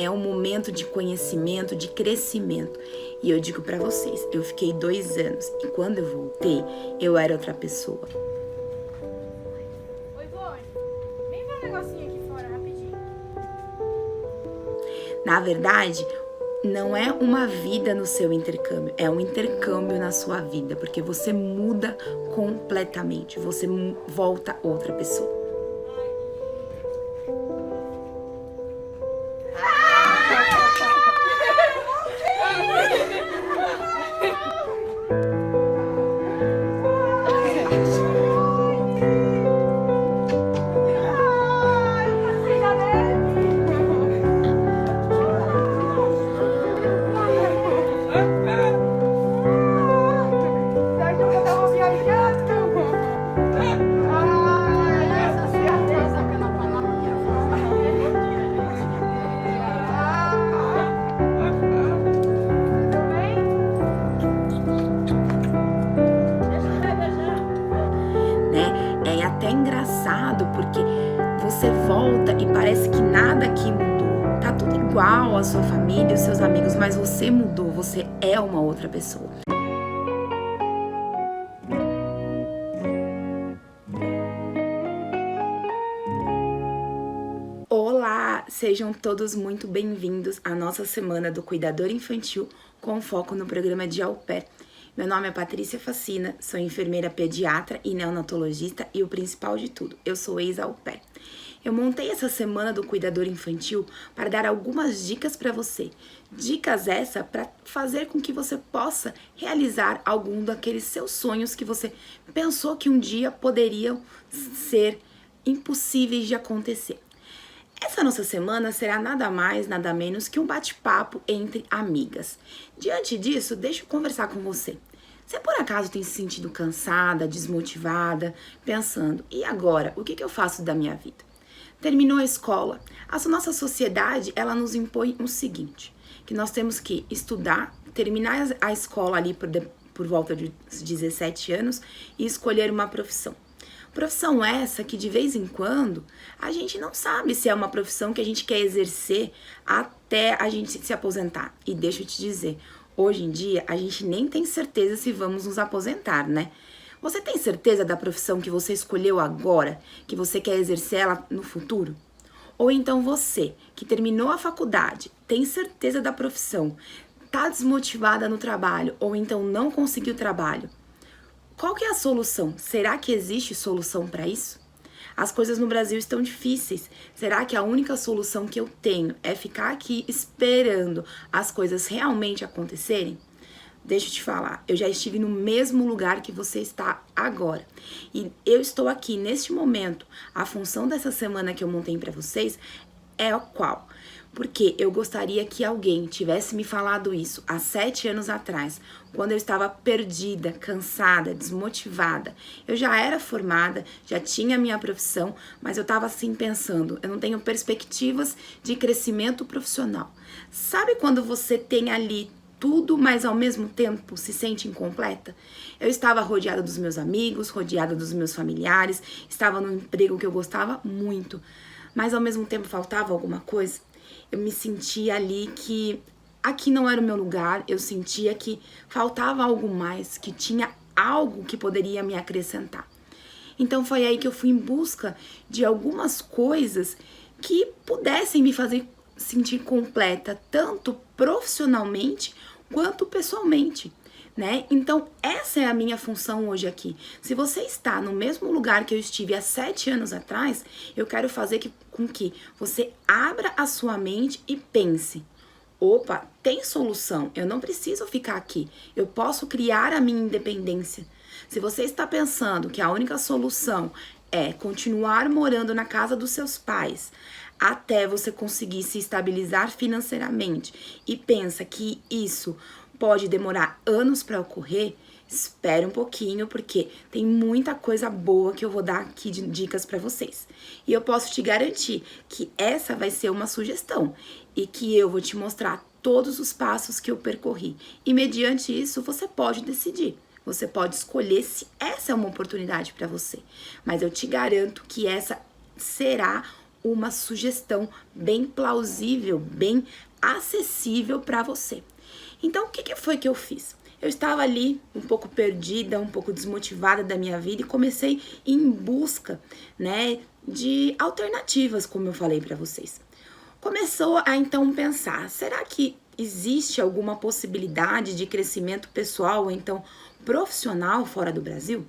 É um momento de conhecimento, de crescimento. E eu digo pra vocês, eu fiquei 2 anos e quando eu voltei, eu era outra pessoa. Oi, Ivone, vem ver um negocinho aqui fora rapidinho. Na verdade, não é uma vida no seu intercâmbio, é um intercâmbio na sua vida, porque você muda completamente, você volta outra pessoa. É até engraçado porque você volta e parece que nada aqui mudou. Tá tudo igual a sua família, os seus amigos, mas você mudou, você é uma outra pessoa. Olá, sejam todos muito bem-vindos à nossa semana do Cuidador Infantil com foco no programa de Au Pair. Meu nome é Patrícia Facina, sou enfermeira pediatra e neonatologista e o principal de tudo, eu sou ex-au pair. Eu montei essa semana do Cuidador Infantil para dar algumas dicas para você. Dicas essa para fazer com que você possa realizar algum daqueles seus sonhos que você pensou que um dia poderiam ser impossíveis de acontecer. Essa nossa semana será nada mais, nada menos que um bate-papo entre amigas. Diante disso, deixa eu conversar com você. Você por acaso tem se sentido cansada, desmotivada, pensando, e agora, o que eu faço da minha vida? Terminou a escola. A nossa sociedade, ela nos impõe o seguinte, que nós temos que estudar, terminar a escola ali por volta de 17 anos e escolher uma profissão. Profissão essa que de vez em quando a gente não sabe se é uma profissão que a gente quer exercer até a gente se aposentar. E deixa eu te dizer, hoje em dia a gente nem tem certeza se vamos nos aposentar, né? Você tem certeza da profissão que você escolheu agora, que você quer exercer ela no futuro? Ou então você, que terminou a faculdade, tem certeza da profissão, tá desmotivada no trabalho ou então não conseguiu trabalho? Qual que é a solução? Será que existe solução para isso? As coisas no Brasil estão difíceis. Será que a única solução que eu tenho é ficar aqui esperando as coisas realmente acontecerem? Deixa eu te falar, eu já estive no mesmo lugar que você está agora. E eu estou aqui neste momento. A função dessa semana que eu montei para vocês é a qual? Porque eu gostaria que alguém tivesse me falado isso há 7 anos atrás, quando eu estava perdida, cansada, desmotivada. Eu já era formada, já tinha minha profissão, mas eu estava assim pensando, eu não tenho perspectivas de crescimento profissional. Sabe quando você tem ali tudo, mas ao mesmo tempo se sente incompleta? Eu estava rodeada dos meus amigos, rodeada dos meus familiares, estava num emprego que eu gostava muito, mas ao mesmo tempo faltava alguma coisa. Eu me sentia ali que aqui não era o meu lugar, eu sentia que faltava algo mais, que tinha algo que poderia me acrescentar. Então foi aí que eu fui em busca de algumas coisas que pudessem me fazer sentir completa, tanto profissionalmente quanto pessoalmente, né? Então essa é a minha função hoje aqui. Se você está no mesmo lugar que eu estive há 7 anos atrás, eu quero fazer com que você abra a sua mente e pense: opa, tem solução, eu não preciso ficar aqui, eu posso criar a minha independência. Se você está pensando que a única solução é continuar morando na casa dos seus pais até você conseguir se estabilizar financeiramente e pensa que isso pode demorar anos para ocorrer, espere um pouquinho, porque tem muita coisa boa que eu vou dar aqui de dicas para vocês. E eu posso te garantir que essa vai ser uma sugestão e que eu vou te mostrar todos os passos que eu percorri. E mediante isso, você pode decidir. Você pode escolher se essa é uma oportunidade para você. Mas eu te garanto que essa será uma sugestão bem plausível, bem acessível para você. Então, o que foi que eu fiz? Eu estava ali um pouco perdida, um pouco desmotivada da minha vida e comecei em busca, né, de alternativas, como eu falei para vocês. Começou a então pensar, será que existe alguma possibilidade de crescimento pessoal ou então profissional fora do Brasil?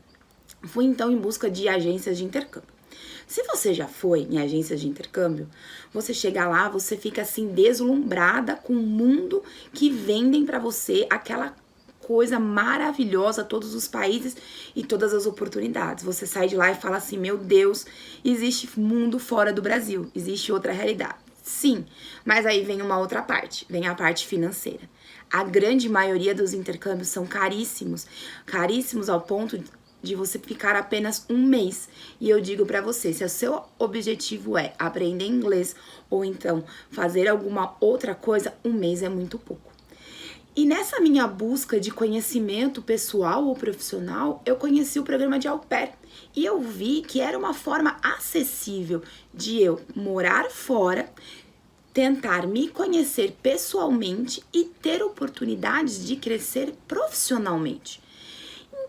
Fui então em busca de agências de intercâmbio. Se você já foi em agências de intercâmbio, você chega lá, você fica assim deslumbrada com o mundo que vendem para você aquela coisa maravilhosa, todos os países e todas as oportunidades. Você sai de lá e fala assim, meu Deus, existe mundo fora do Brasil, existe outra realidade. Sim, mas aí vem uma outra parte, vem a parte financeira. A grande maioria dos intercâmbios são caríssimos, caríssimos ao ponto de você ficar apenas um mês. E eu digo pra você, se o seu objetivo é aprender inglês ou então fazer alguma outra coisa, um mês é muito pouco. E nessa minha busca de conhecimento pessoal ou profissional, eu conheci o programa de Au Pair. E eu vi que era uma forma acessível de eu morar fora, tentar me conhecer pessoalmente e ter oportunidades de crescer profissionalmente.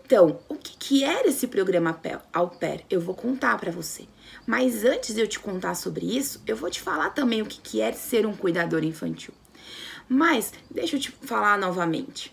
Então, o que era esse programa Au Pair? Eu vou contar para você. Mas antes de eu te contar sobre isso, eu vou te falar também o que é ser um cuidador infantil. Mas, deixa eu te falar novamente.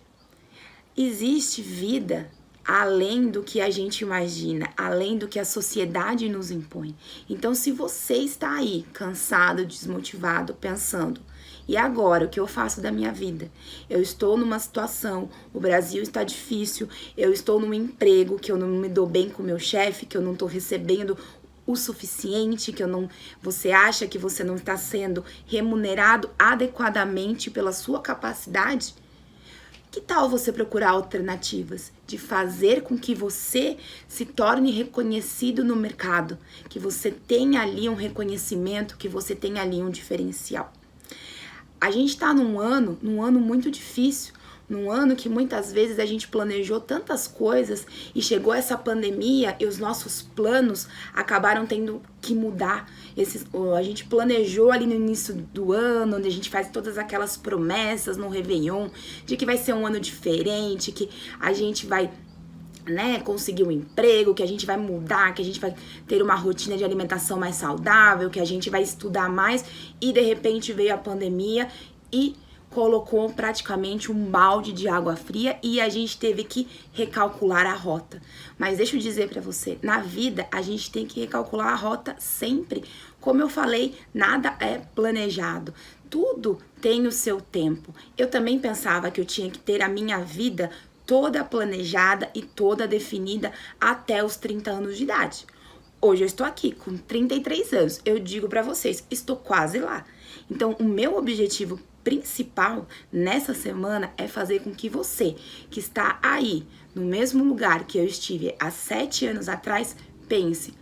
Existe vida além do que a gente imagina, além do que a sociedade nos impõe. Então, se você está aí, cansado, desmotivado, pensando, e agora, o que eu faço da minha vida? Eu estou numa situação, o Brasil está difícil, eu estou num emprego que eu não me dou bem com o meu chefe, que eu não estou recebendo o suficiente, você acha que você não está sendo remunerado adequadamente pela sua capacidade? Que tal você procurar alternativas de fazer com que você se torne reconhecido no mercado, que você tenha ali um reconhecimento, que você tenha ali um diferencial? A gente está num ano muito difícil, num ano que muitas vezes a gente planejou tantas coisas e chegou essa pandemia e os nossos planos acabaram tendo que mudar. A gente planejou ali no início do ano, onde a gente faz todas aquelas promessas no Réveillon, de que vai ser um ano diferente, que a gente vai conseguir um emprego, que a gente vai mudar, que a gente vai ter uma rotina de alimentação mais saudável, que a gente vai estudar mais, e de repente veio a pandemia e colocou praticamente um balde de água fria e a gente teve que recalcular a rota. Mas deixa eu dizer pra você, na vida a gente tem que recalcular a rota sempre. Como eu falei, nada é planejado. Tudo tem o seu tempo. Eu também pensava que eu tinha que ter a minha vida toda planejada e toda definida até os 30 anos de idade. Hoje eu estou aqui com 33 anos. Eu digo pra vocês, estou quase lá. Então, o meu objetivo principal nessa semana é fazer com que você, que está aí no mesmo lugar que eu estive há 7 anos atrás, pense: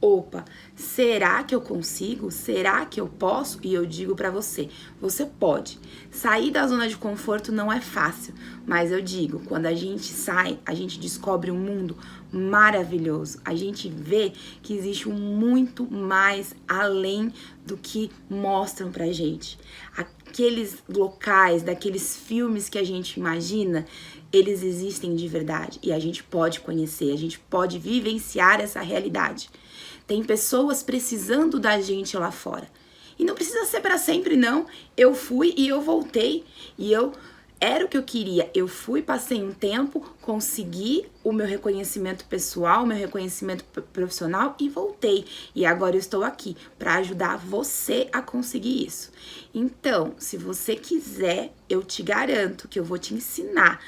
opa, será que eu consigo? Será que eu posso? E eu digo pra você, você pode. Sair da zona de conforto não é fácil, mas eu digo, quando a gente sai, a gente descobre um mundo maravilhoso. A gente vê que existe muito mais além do que mostram pra gente. Aqueles locais, daqueles filmes que a gente imagina, eles existem de verdade e a gente pode conhecer, a gente pode vivenciar essa realidade. Tem pessoas precisando da gente lá fora. E não precisa ser para sempre, não. Eu fui e eu voltei. E era o que eu queria. Eu fui, passei um tempo, consegui o meu reconhecimento pessoal, o meu reconhecimento profissional e voltei. E agora eu estou aqui para ajudar você a conseguir isso. Então, se você quiser, eu te garanto que eu vou te ensinar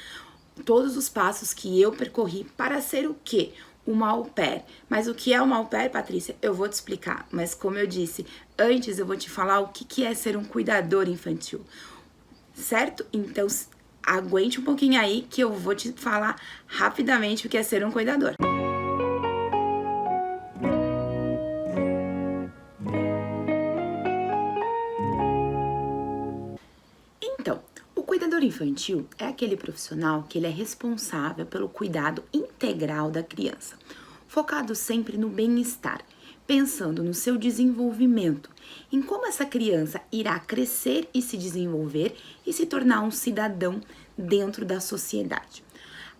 todos os passos que eu percorri para ser o quê? Uma au pair. Mas o que é uma au pair, Patrícia? Eu vou te explicar. Mas como eu disse, antes eu vou te falar o que é ser um cuidador infantil. Certo? Então, aguente um pouquinho aí que eu vou te falar rapidamente o que é ser um cuidador. Então, o cuidador infantil é aquele profissional que ele é responsável pelo cuidado integral da criança, focado sempre no bem-estar, pensando no seu desenvolvimento, em como essa criança irá crescer e se desenvolver e se tornar um cidadão dentro da sociedade.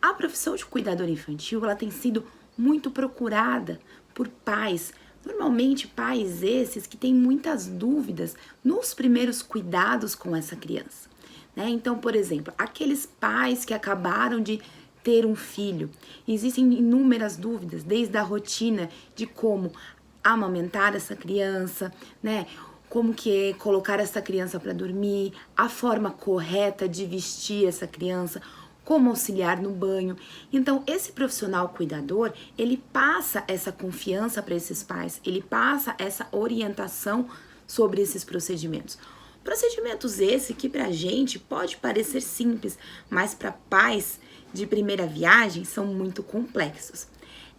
A profissão de cuidador infantil, ela tem sido muito procurada por pais, normalmente pais esses que têm muitas dúvidas nos primeiros cuidados com essa criança, né? Então, por exemplo, aqueles pais que acabaram de ter um filho, existem inúmeras dúvidas, desde a rotina de como amamentar essa criança, né? Como que é colocar essa criança para dormir, a forma correta de vestir essa criança, como auxiliar no banho. Então, esse profissional cuidador, ele passa essa confiança para esses pais, ele passa essa orientação sobre esses procedimentos. Procedimentos esse que pra gente pode parecer simples, mas para pais de primeira viagem são muito complexos.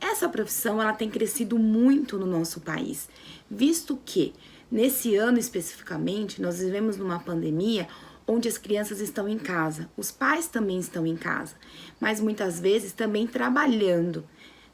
Essa profissão, ela tem crescido muito no nosso país, visto que nesse ano especificamente nós vivemos numa pandemia onde as crianças estão em casa, os pais também estão em casa, mas muitas vezes também trabalhando,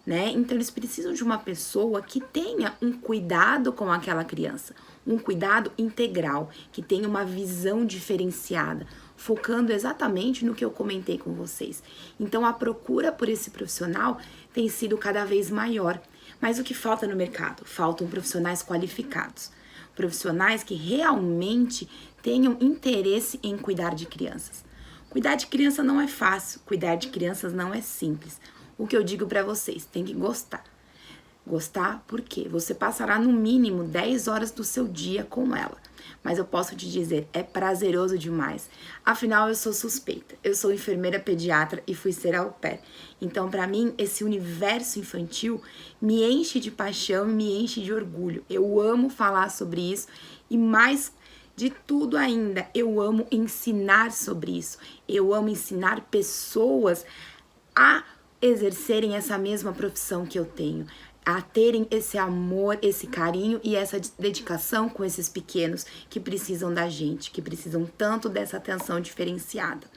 né? Então eles precisam de uma pessoa que tenha um cuidado com aquela criança, um cuidado integral, que tenha uma visão diferenciada, focando exatamente no que eu comentei com vocês. Então a procura por esse profissional tem sido cada vez maior. Mas o que falta no mercado? Faltam profissionais qualificados, profissionais que realmente tenham interesse em cuidar de crianças. Cuidar de criança não é fácil, cuidar de crianças não é simples. O que eu digo para vocês, tem que gostar. Gostar porque você passará no mínimo 10 horas do seu dia com ela. Mas eu posso te dizer, é prazeroso demais. Afinal, eu sou suspeita. Eu sou enfermeira pediatra e fui ser au pair. Então, para mim, esse universo infantil me enche de paixão e me enche de orgulho. Eu amo falar sobre isso e mais de tudo ainda, eu amo ensinar sobre isso. Eu amo ensinar pessoas a exercerem essa mesma profissão que eu tenho, a terem esse amor, esse carinho e essa dedicação com esses pequenos que precisam da gente, que precisam tanto dessa atenção diferenciada.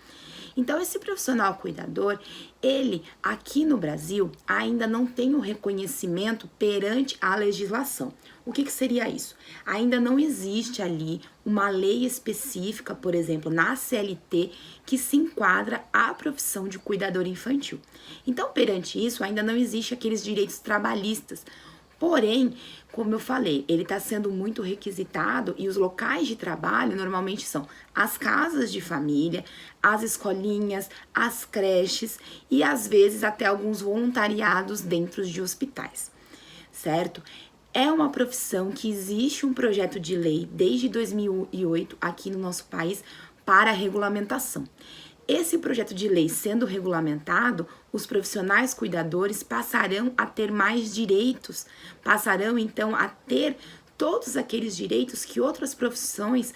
Então, esse profissional cuidador, ele aqui no Brasil ainda não tem o reconhecimento perante a legislação. O que seria isso? Ainda não existe ali uma lei específica, por exemplo, na CLT, que se enquadra à profissão de cuidador infantil. Então, perante isso, ainda não existe aqueles direitos trabalhistas. Porém, como eu falei, ele está sendo muito requisitado e os locais de trabalho normalmente são as casas de família, as escolinhas, as creches e às vezes até alguns voluntariados dentro de hospitais, certo? É uma profissão que existe um projeto de lei desde 2008 aqui no nosso país para a regulamentação. Esse projeto de lei sendo regulamentado, os profissionais cuidadores passarão a ter mais direitos, passarão então a ter todos aqueles direitos que outras profissões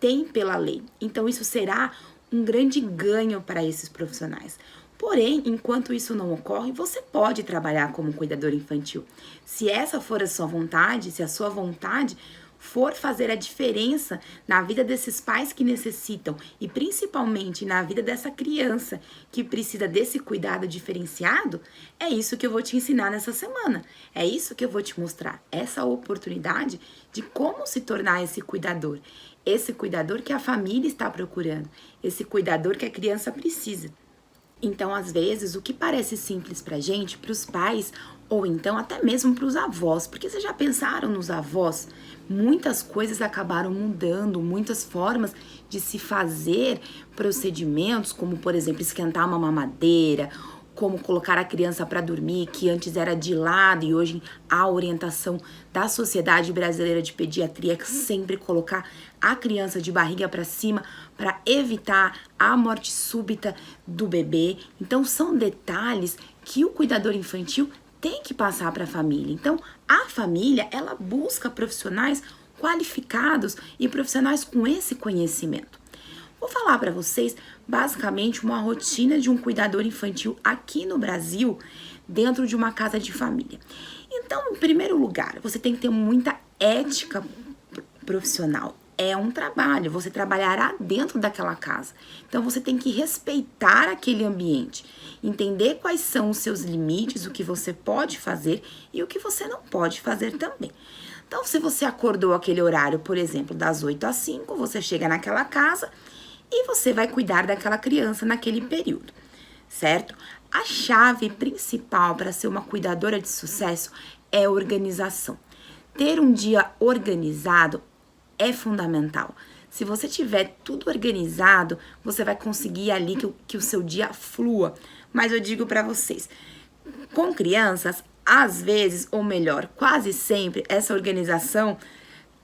têm pela lei. Então isso será um grande ganho para esses profissionais. Porém, enquanto isso não ocorre, você pode trabalhar como cuidador infantil. Se essa for a sua vontade, se a sua vontade for fazer a diferença na vida desses pais que necessitam e principalmente na vida dessa criança que precisa desse cuidado diferenciado, é isso que eu vou te ensinar nessa semana. É isso que eu vou te mostrar, essa oportunidade de como se tornar esse cuidador que a família está procurando, esse cuidador que a criança precisa. Então, às vezes, o que parece simples pra gente, pros pais, ou então até mesmo pros avós, porque vocês já pensaram nos avós? Muitas coisas acabaram mudando, muitas formas de se fazer procedimentos, como, por exemplo, esquentar uma mamadeira, como colocar a criança para dormir, que antes era de lado e hoje a orientação da Sociedade Brasileira de Pediatria é sempre colocar a criança de barriga para cima para evitar a morte súbita do bebê. Então são detalhes que o cuidador infantil tem que passar para a família. Então a família, ela busca profissionais qualificados e profissionais com esse conhecimento. Vou falar para vocês, basicamente, uma rotina de um cuidador infantil aqui no Brasil, dentro de uma casa de família. Então, em primeiro lugar, você tem que ter muita ética profissional. é um trabalho, você trabalhará dentro daquela casa. Então você tem que respeitar aquele ambiente, entender quais são os seus limites, o que você pode fazer e o que você não pode fazer também. Então, se você acordou aquele horário, por exemplo, das 8 às 5, você chega naquela casa e você vai cuidar daquela criança naquele período, certo? A chave principal para ser uma cuidadora de sucesso é a organização. Ter um dia organizado é fundamental. Se você tiver tudo organizado, você vai conseguir ali que o seu dia flua. Mas eu digo para vocês, com crianças, às vezes, ou melhor, quase sempre, essa organização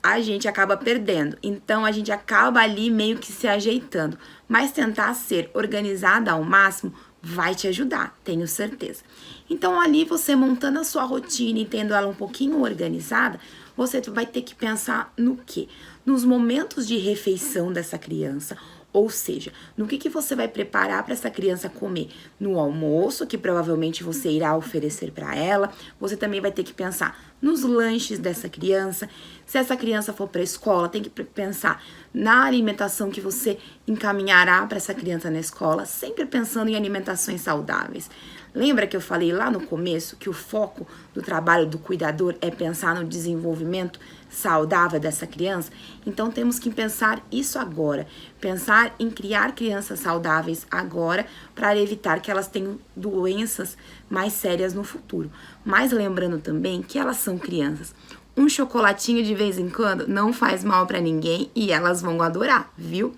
a gente acaba perdendo. Então, a gente acaba ali meio que se ajeitando. Mas tentar ser organizada ao máximo vai te ajudar, tenho certeza. Então, ali você montando a sua rotina e tendo ela um pouquinho organizada, você vai ter que pensar no quê? Nos momentos de refeição dessa criança, ou seja, no que você vai preparar para essa criança comer no almoço, que provavelmente você irá oferecer para ela. Você também vai ter que pensar nos lanches dessa criança. Se essa criança for para a escola, tem que pensar na alimentação que você encaminhará para essa criança na escola, sempre pensando em alimentações saudáveis. Lembra que eu falei lá no começo que o foco do trabalho do cuidador é pensar no desenvolvimento saudável dessa criança? Então temos que pensar isso agora, pensar em criar crianças saudáveis agora para evitar que elas tenham doenças mais sérias no futuro. Mas lembrando também que elas são crianças. Um chocolatinho de vez em quando não faz mal para ninguém e elas vão adorar, viu?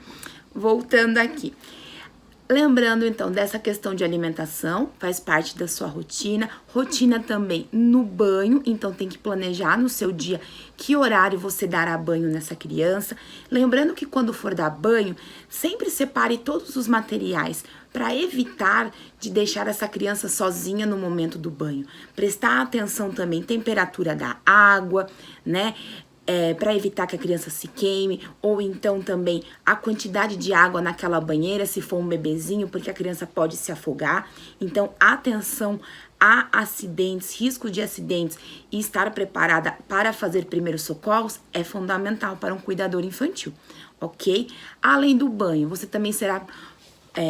Voltando aqui. Lembrando, então, dessa questão de alimentação, faz parte da sua rotina. Rotina também no banho, então tem que planejar no seu dia que horário você dará banho nessa criança. Lembrando que quando for dar banho, sempre separe todos os materiais para evitar de deixar essa criança sozinha no momento do banho. Prestar atenção também, temperatura da água, né? Para evitar que a criança se queime, ou então também a quantidade de água naquela banheira, se for um bebezinho, porque a criança pode se afogar. Então, atenção a acidentes, risco de acidentes e estar preparada para fazer primeiros socorros é fundamental para um cuidador infantil, ok? Além do banho, você também será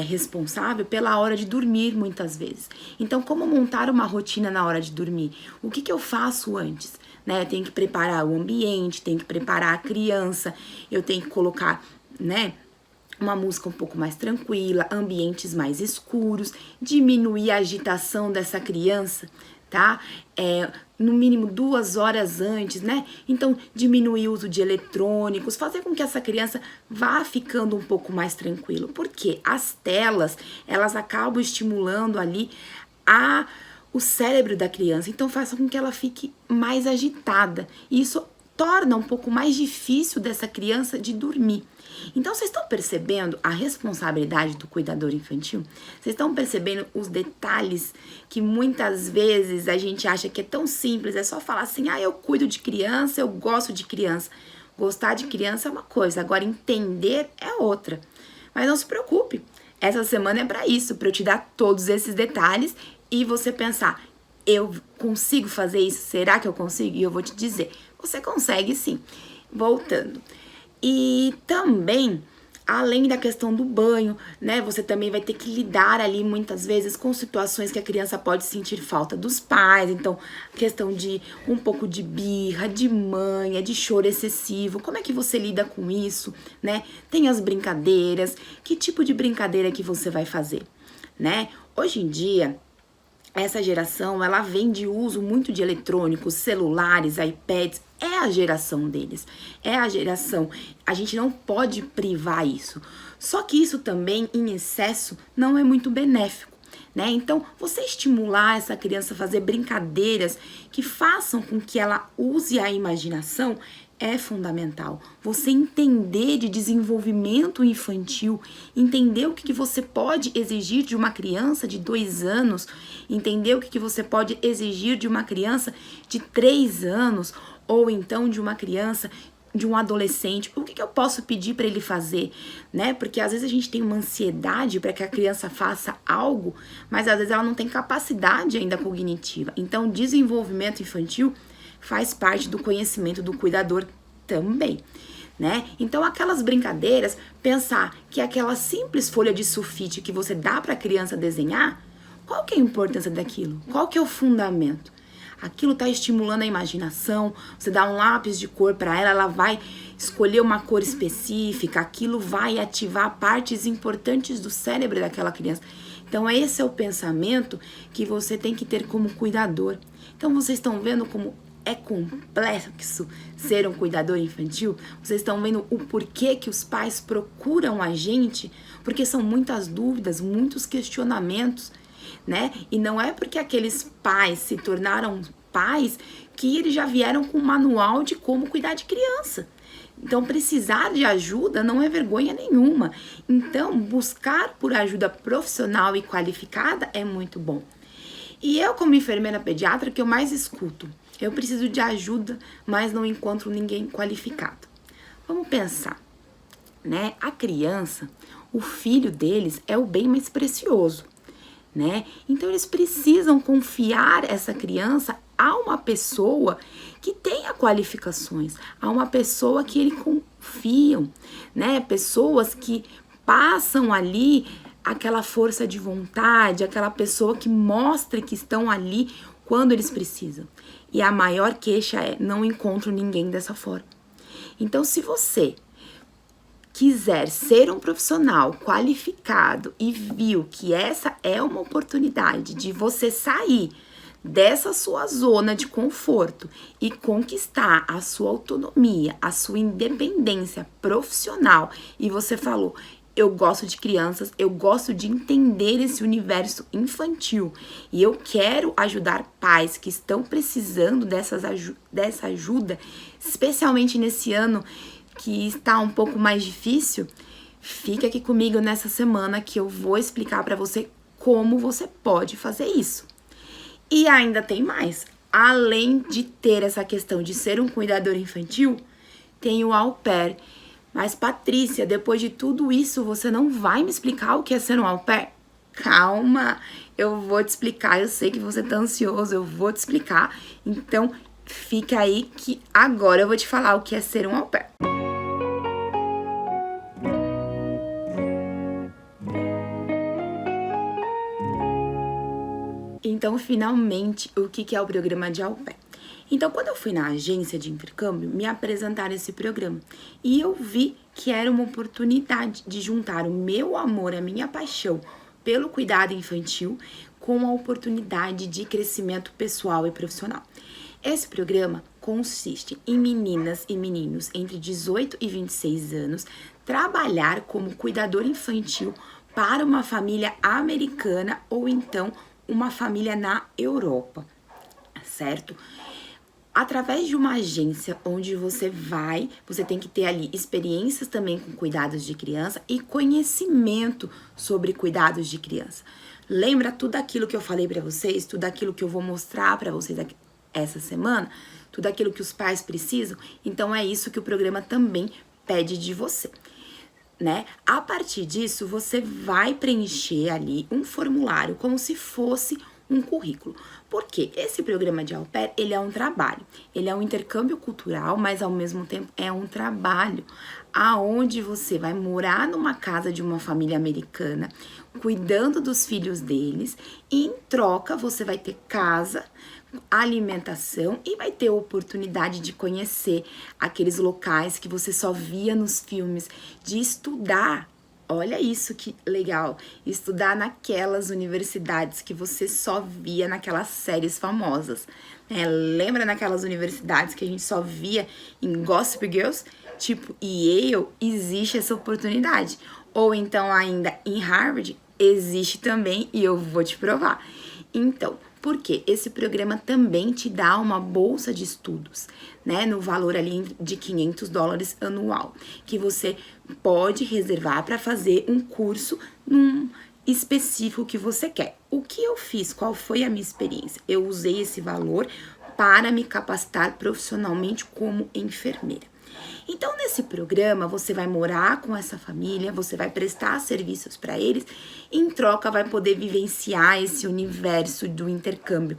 responsável pela hora de dormir muitas vezes. Então, como montar uma rotina na hora de dormir? O que eu faço antes? Né? Eu tenho que preparar o ambiente, tenho que preparar a criança, eu tenho que colocar, né, uma música um pouco mais tranquila, ambientes mais escuros, diminuir a agitação dessa criança, tá? No mínimo 2 horas antes, né? Então, diminuir o uso de eletrônicos, fazer com que essa criança vá ficando um pouco mais tranquilo. Porque as telas, elas acabam estimulando ali o cérebro da criança, então faça com que ela fique mais agitada. E isso torna um pouco mais difícil dessa criança de dormir. Então, vocês estão percebendo a responsabilidade do cuidador infantil? Vocês estão percebendo os detalhes que muitas vezes a gente acha que é tão simples, é só falar assim, eu cuido de criança, eu gosto de criança. Gostar de criança é uma coisa, agora entender é outra. Mas não se preocupe, essa semana é para isso, para eu te dar todos esses detalhes e você pensar, eu consigo fazer isso? Será que eu consigo? E eu vou te dizer, você consegue sim. Voltando. E também, além da questão do banho, né? Você também vai ter que lidar ali muitas vezes com situações que a criança pode sentir falta dos pais. Então, questão de um pouco de birra, de manha, de choro excessivo. Como é que você lida com isso, né? Tem as brincadeiras. Que tipo de brincadeira que você vai fazer, né? Hoje em dia, essa geração, ela vem de uso muito de eletrônicos, celulares, iPads, é a geração deles, é a geração, a gente não pode privar isso, só que isso também, em excesso, não é muito benéfico, né? Então, você estimular essa criança a fazer brincadeiras que façam com que ela use a imaginação é fundamental. Você entender de desenvolvimento infantil, entender o que você pode exigir de uma criança de 2 anos, entender o que você pode exigir de uma criança de 3 anos, ou então de uma criança, de um adolescente, o que eu posso pedir para ele fazer, né? Porque às vezes a gente tem uma ansiedade para que a criança faça algo, mas às vezes ela não tem capacidade ainda cognitiva. Então, desenvolvimento infantil faz parte do conhecimento do cuidador também. né? Então, aquelas brincadeiras, pensar que aquela simples folha de sulfite que você dá para a criança desenhar, qual que é a importância daquilo? Qual que é o fundamento? Aquilo está estimulando a imaginação, você dá um lápis de cor para ela, ela vai escolher uma cor específica, aquilo vai ativar partes importantes do cérebro daquela criança. Então, esse é o pensamento que você tem que ter como cuidador. Então, vocês estão vendo como é complexo ser um cuidador infantil? Vocês estão vendo o porquê que os pais procuram a gente? Porque são muitas dúvidas, muitos questionamentos, né? E não é porque aqueles pais se tornaram pais que eles já vieram com um manual de como cuidar de criança. Então, precisar de ajuda não é vergonha nenhuma. Então, buscar por ajuda profissional e qualificada é muito bom. E eu, como enfermeira pediatra, que eu mais escuto, eu preciso de ajuda, mas não encontro ninguém qualificado. Vamos pensar, né? A criança, o filho deles é o bem mais precioso, né? Então, eles precisam confiar essa criança a uma pessoa que tenha qualificações, a uma pessoa que eles confiam, né? Pessoas que passam ali aquela força de vontade, aquela pessoa que mostra que estão ali quando eles precisam. E a maior queixa é: não encontro ninguém dessa forma. Então, se você quiser ser um profissional qualificado e viu que essa é uma oportunidade de você sair dessa sua zona de conforto e conquistar a sua autonomia, a sua independência profissional, e você falou: eu gosto de crianças, eu gosto de entender esse universo infantil e eu quero ajudar pais que estão precisando dessa ajuda, especialmente nesse ano que está um pouco mais difícil. Fica aqui comigo nessa semana que eu vou explicar para você como você pode fazer isso. E ainda tem mais. Além de ter essa questão de ser um cuidador infantil, tem o au pair. Mas, Patrícia, depois de tudo isso, você não vai me explicar o que é ser um au pair? Calma, eu vou te explicar. Eu sei que você tá ansioso, eu vou te explicar. Então, fica aí que agora eu vou te falar o que é ser um au pair. Então, finalmente, o que é o programa de au pair? Então, quando eu fui na agência de intercâmbio, me apresentaram esse programa. E eu vi que era uma oportunidade de juntar o meu amor, a minha paixão pelo cuidado infantil com a oportunidade de crescimento pessoal e profissional. Esse programa consiste em meninas e meninos entre 18 e 26 anos trabalhar como cuidador infantil para uma família americana ou então uma família na Europa, certo? Através de uma agência onde você tem que ter ali experiências também com cuidados de criança e conhecimento sobre cuidados de criança. Lembra tudo aquilo que eu falei para vocês, tudo aquilo que eu vou mostrar para vocês essa semana, tudo aquilo que os pais precisam? Então é isso que o programa também pede de você, né? A partir disso, você vai preencher ali um formulário como se fosse um currículo. Porque esse programa de au pair, ele é um trabalho. Ele é um intercâmbio cultural, mas ao mesmo tempo é um trabalho aonde você vai morar numa casa de uma família americana, cuidando dos filhos deles, e em troca você vai ter casa, alimentação e vai ter a oportunidade de conhecer aqueles locais que você só via nos filmes, de estudar. Olha isso que legal, estudar naquelas universidades que você só via naquelas séries famosas, né? Lembra naquelas universidades que a gente só via em Gossip Girls? Tipo Yale, existe essa oportunidade. Ou então ainda em Harvard, existe também e eu vou te provar. Então, porque esse programa também te dá uma bolsa de estudos, né, no valor ali de $500 anual, que você pode reservar para fazer um curso num específico que você quer. O que eu fiz? Qual foi a minha experiência? Eu usei esse valor para me capacitar profissionalmente como enfermeira. Então, nesse programa, você vai morar com essa família, você vai prestar serviços para eles, em troca vai poder vivenciar esse universo do intercâmbio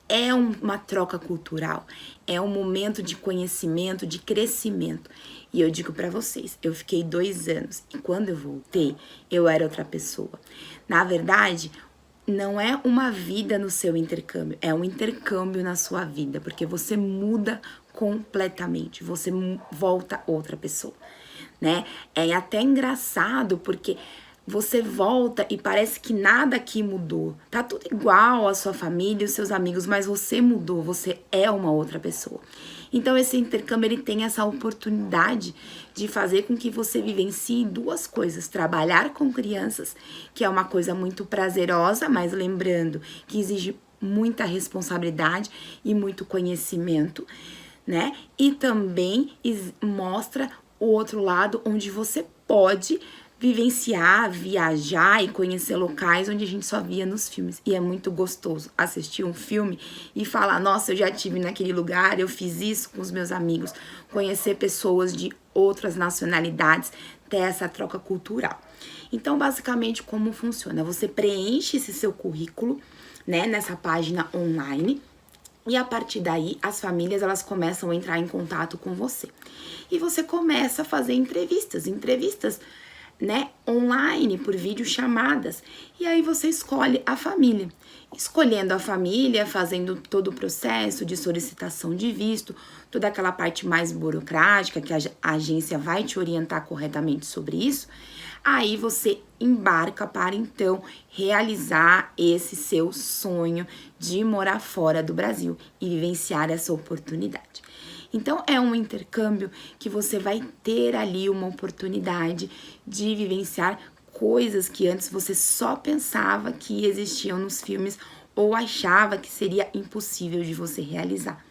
é uma troca cultural, é um momento de conhecimento, de crescimento. E eu digo para vocês, eu fiquei 2 anos e quando eu voltei, eu era outra pessoa. Na verdade, não é uma vida no seu intercâmbio, é um intercâmbio na sua vida, porque você muda completamente, você volta outra pessoa, né? É até engraçado porque você volta e parece que nada aqui mudou. Tá tudo igual a sua família, os seus amigos, mas você mudou, você é uma outra pessoa. Então esse intercâmbio ele tem essa oportunidade de fazer com que você vivencie 2 coisas: trabalhar com crianças, que é uma coisa muito prazerosa, mas lembrando que exige muita responsabilidade e muito conhecimento, né? E também mostra o outro lado onde você pode vivenciar, viajar e conhecer locais onde a gente só via nos filmes. E é muito gostoso assistir um filme e falar, nossa, eu já estive naquele lugar, eu fiz isso com os meus amigos, conhecer pessoas de outras nacionalidades, ter essa troca cultural. Então, basicamente, como funciona? Você preenche esse seu currículo, né, nessa página online, e a partir daí, as famílias, elas começam a entrar em contato com você. E você começa a fazer entrevistas, né, online, por videochamadas. E aí você escolhe a família. Escolhendo a família, fazendo todo o processo de solicitação de visto, toda aquela parte mais burocrática que a agência vai te orientar corretamente sobre isso, aí você embarca para então realizar esse seu sonho de morar fora do Brasil e vivenciar essa oportunidade. Então, é um intercâmbio que você vai ter ali uma oportunidade de vivenciar coisas que antes você só pensava que existiam nos filmes ou achava que seria impossível de você realizar.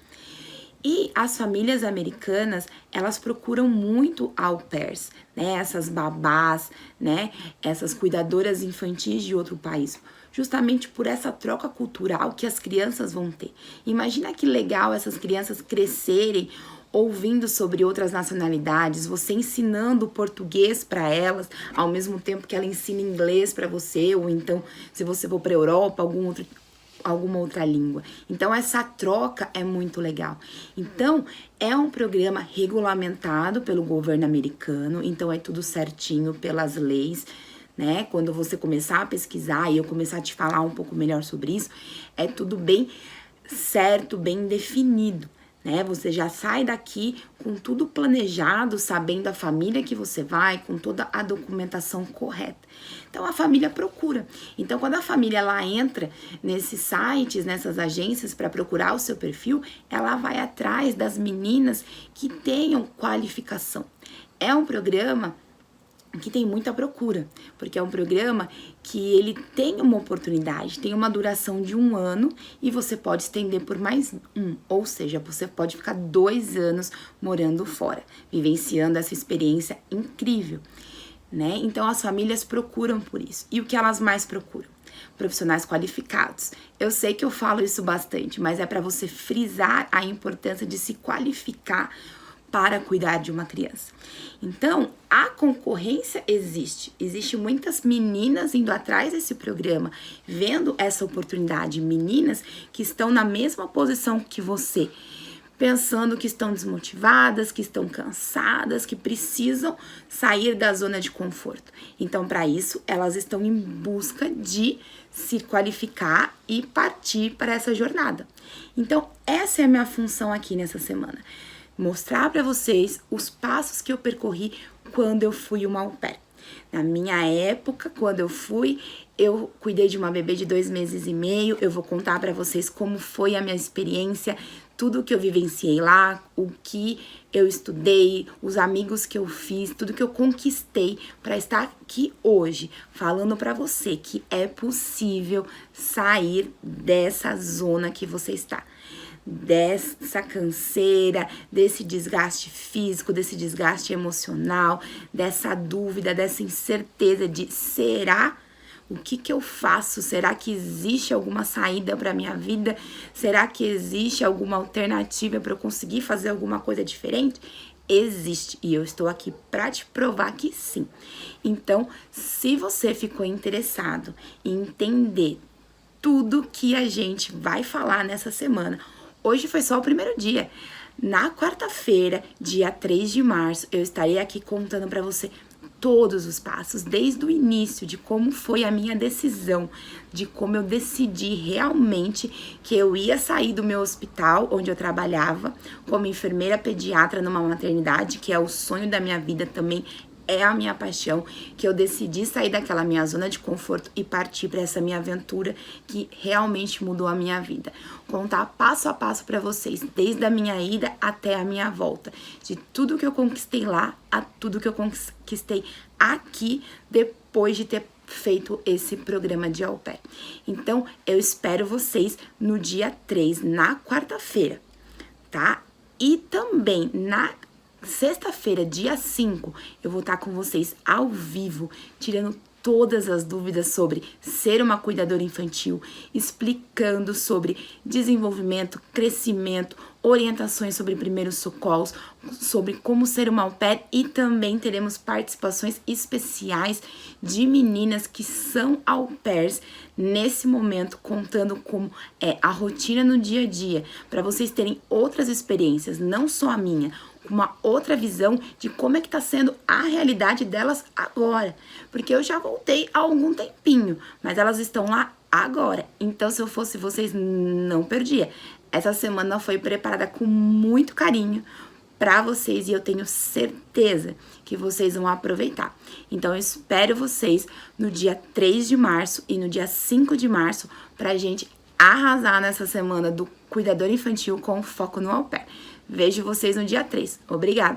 E as famílias americanas, elas procuram muito au pairs, né? Essas babás, né? Essas cuidadoras infantis de outro país. Justamente por essa troca cultural que as crianças vão ter. Imagina que legal essas crianças crescerem ouvindo sobre outras nacionalidades, você ensinando português para elas, ao mesmo tempo que ela ensina inglês para você, ou então, se você for para a Europa, alguma outra língua. Então, essa troca é muito legal. Então, é um programa regulamentado pelo governo americano, então é tudo certinho pelas leis, né? Quando você começar a pesquisar e eu começar a te falar um pouco melhor sobre isso, é tudo bem certo, bem definido, né? Você já sai daqui com tudo planejado, sabendo a família que você vai, com toda a documentação correta. Então, a família procura. Então, quando a família ela entra nesses sites, nessas agências para procurar o seu perfil, ela vai atrás das meninas que tenham qualificação. É um programa que tem muita procura, porque é um programa que ele tem uma oportunidade, tem uma duração de 1 ano e você pode estender por mais 1, ou seja, você pode ficar 2 anos morando fora, vivenciando essa experiência incrível, né? Então as famílias procuram por isso. E o que elas mais procuram? Profissionais qualificados. Eu sei que eu falo isso bastante, mas é para você frisar a importância de se qualificar para cuidar de uma criança. Então, a concorrência existe muitas meninas indo atrás desse programa, vendo essa oportunidade, meninas que estão na mesma posição que você, pensando que estão desmotivadas, que estão cansadas, que precisam sair da zona de conforto. Então, para isso, elas estão em busca de se qualificar e partir para essa jornada. Então, essa é a minha função aqui nessa semana. Mostrar para vocês os passos que eu percorri quando eu fui uma au pair. Na minha época, quando eu fui, eu cuidei de uma bebê de 2 meses e meio. Eu vou contar para vocês como foi a minha experiência, tudo que eu vivenciei lá, o que eu estudei, os amigos que eu fiz, tudo que eu conquistei para estar aqui hoje, falando para você que é possível sair dessa zona que você está. Dessa canseira, desse desgaste físico, desse desgaste emocional, dessa dúvida, dessa incerteza de será? O que eu faço? Será que existe alguma saída para minha vida? Será que existe alguma alternativa para eu conseguir fazer alguma coisa diferente? Existe, e eu estou aqui para te provar que sim. Então, se você ficou interessado em entender tudo que a gente vai falar nessa semana. Hoje foi só o primeiro dia. Na quarta-feira, dia 3 de março, eu estarei aqui contando para você todos os passos, desde o início, de como foi a minha decisão, de como eu decidi realmente que eu ia sair do meu hospital, onde eu trabalhava, como enfermeira pediatra numa maternidade, que é o sonho da minha vida também, é a minha paixão, que eu decidi sair daquela minha zona de conforto e partir para essa minha aventura que realmente mudou a minha vida. Contar passo a passo para vocês, desde a minha ida até a minha volta, de tudo que eu conquistei lá a tudo que eu conquistei aqui depois de ter feito esse programa de au pair. Então, eu espero vocês no dia 3, na quarta-feira, tá? E também na sexta-feira, dia 5, eu vou estar com vocês ao vivo, tirando todas as dúvidas sobre ser uma cuidadora infantil, explicando sobre desenvolvimento, crescimento, orientações sobre primeiros socorros, sobre como ser uma au pair, e também teremos participações especiais de meninas que são au pairs nesse momento, contando como é a rotina no dia a dia, para vocês terem outras experiências, não só a minha, uma outra visão de como é que tá sendo a realidade delas agora. Porque eu já voltei há algum tempinho, mas elas estão lá agora. Então, se eu fosse vocês, não perdia. Essa semana foi preparada com muito carinho para vocês e eu tenho certeza que vocês vão aproveitar. Então, eu espero vocês no dia 3 de março e no dia 5 de março pra gente arrasar nessa semana do cuidador infantil com foco no au pair. Vejo vocês no dia 3. Obrigada!